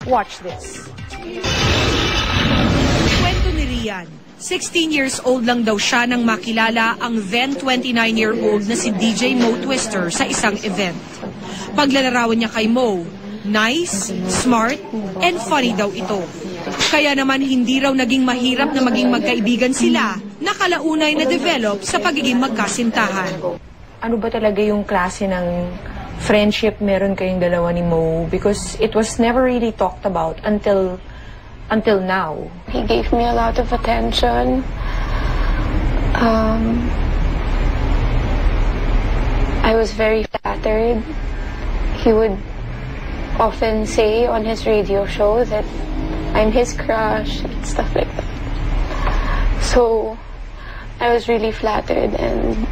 Watch this. Kwento ni Rian, 16 years old lang daw siya nang makilala ang then 29-year-old na si DJ Mo Twister sa isang event. Paglalarawan niya kay Mo, nice, smart, and funny daw ito. Kaya naman hindi raw naging mahirap na maging magkaibigan sila na kalaunay na develop sa pagiging magkasintahan. Ano ba talaga yung klase ng friendship meron kayong dalawa ni Mo? Because it was never really talked about until now. He gave me a lot of attention. I was very flattered. He would often say on his radio show that I'm his crush and stuff like that. So I was really flattered and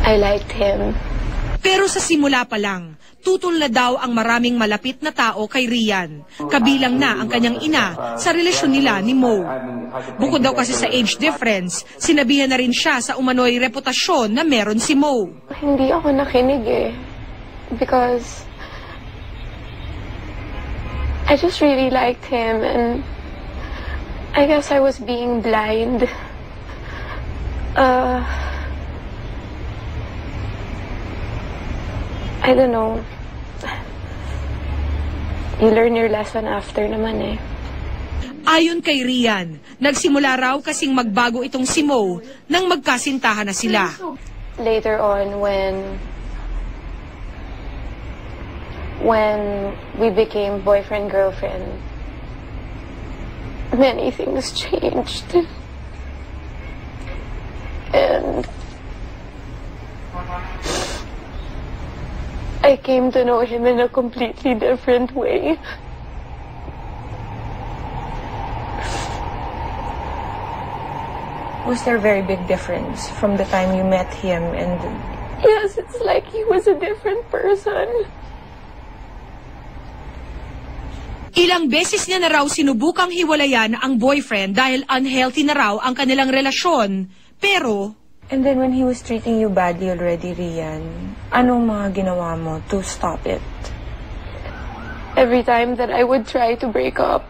I liked him. Pero sa simula pa lang, tutol na daw ang maraming malapit na tao kay Rian. Kabilang na ang kanyang ina sa relasyon nila ni Mo. Bukod daw kasi sa age difference, sinabihan na rin siya sa umano'y reputasyon na meron si Mo. Hindi ako nakinig eh. Because I just really liked him and I guess I was being blind. I don't know. You learn your lesson after naman eh. Ayon kay Rian, nagsimula raw kasing magbago itong si Mo nang magkasintahan na sila. Later on when we became boyfriend-girlfriend, many things changed. And I came to know him in a completely different way. Was there a very big difference from the time you met him and... Yes, it's like he was a different person. Ilang beses niya na raw sinubukang hiwalayan ang boyfriend dahil unhealthy na raw ang kanilang relasyon. Pero... And then when he was treating you badly already, Rian, anong mga ginawa mo to stop it? Every time that I would try to break up,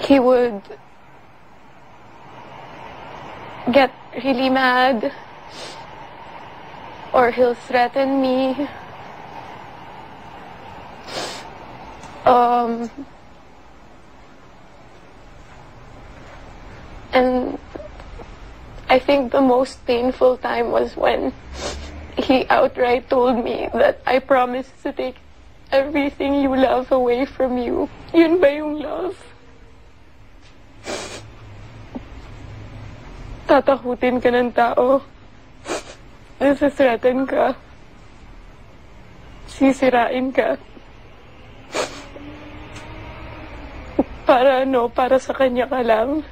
he would get really mad, or he'll threaten me. And I think the most painful time was when he outright told me that I promised to take everything you love away from you. Yun ba yung love? Tatakutin ka ng tao. Nasa-threaten ka. Sisirain ka. Para ano? Para sa kanya ka lang.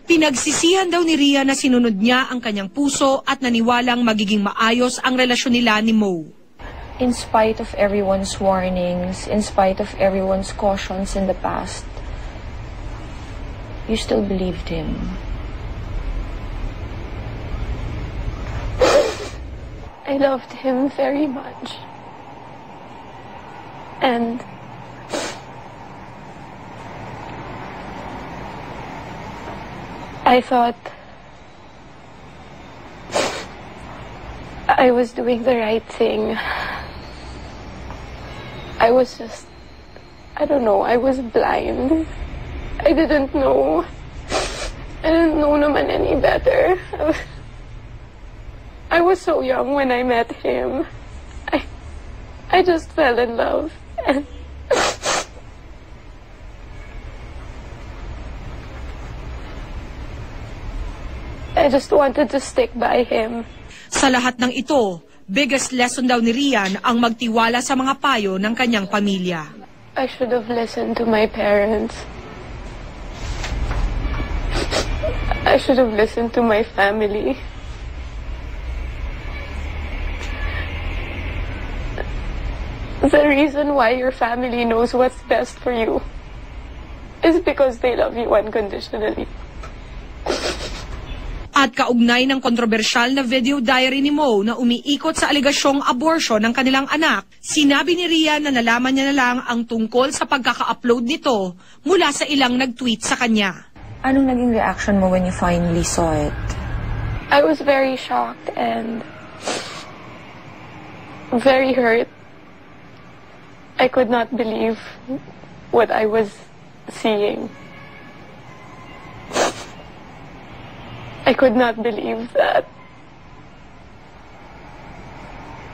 Pinagsisihan daw ni Rian na sinunod niya ang kanyang puso at naniwalang magiging maayos ang relasyon nila ni Mo. In spite of everyone's warnings, in spite of everyone's cautions in the past, you still believed him. I loved him very much. And I thought I was doing the right thing. I was just, I don't know, I was blind. I didn't know. I didn't know naman any better. I was so young when I met him. I just fell in love. And I just wanted to stick by him. Sa lahat ng ito, biggest lesson daw ni Rian ang magtiwala sa mga payo ng kanyang pamilya. I should have listened to my parents. I should have listened to my family. The reason why your family knows what's best for you is because they love you unconditionally. At kaugnay ng kontrobersyal na video diary ni Mo na umiikot sa alegasyong abortion ng kanilang anak, sinabi ni Rhea na nalaman niya na lang ang tungkol sa pagkaka-upload nito mula sa ilang nag-tweet sa kanya. Anong naging reaction mo when you finally saw it? I was very shocked and very hurt. I could not believe what I was seeing. I could not believe that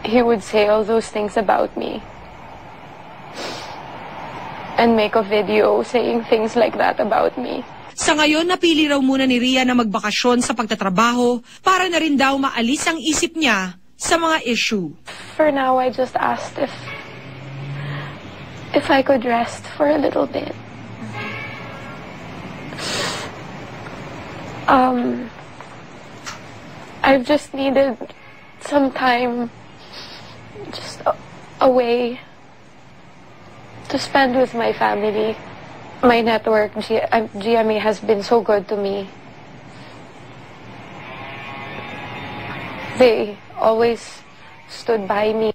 he would say all those things about me and make a video saying things like that about me. Sa ngayon, napili raw muna ni Rhea na magbakasyon sa pagtatrabaho para na rin daw maalis ang isip niya sa mga issue. For now, I just asked if I could rest for a little bit. I've just needed some time just away to spend with my family. My network, GMA, has been so good to me. They always stood by me.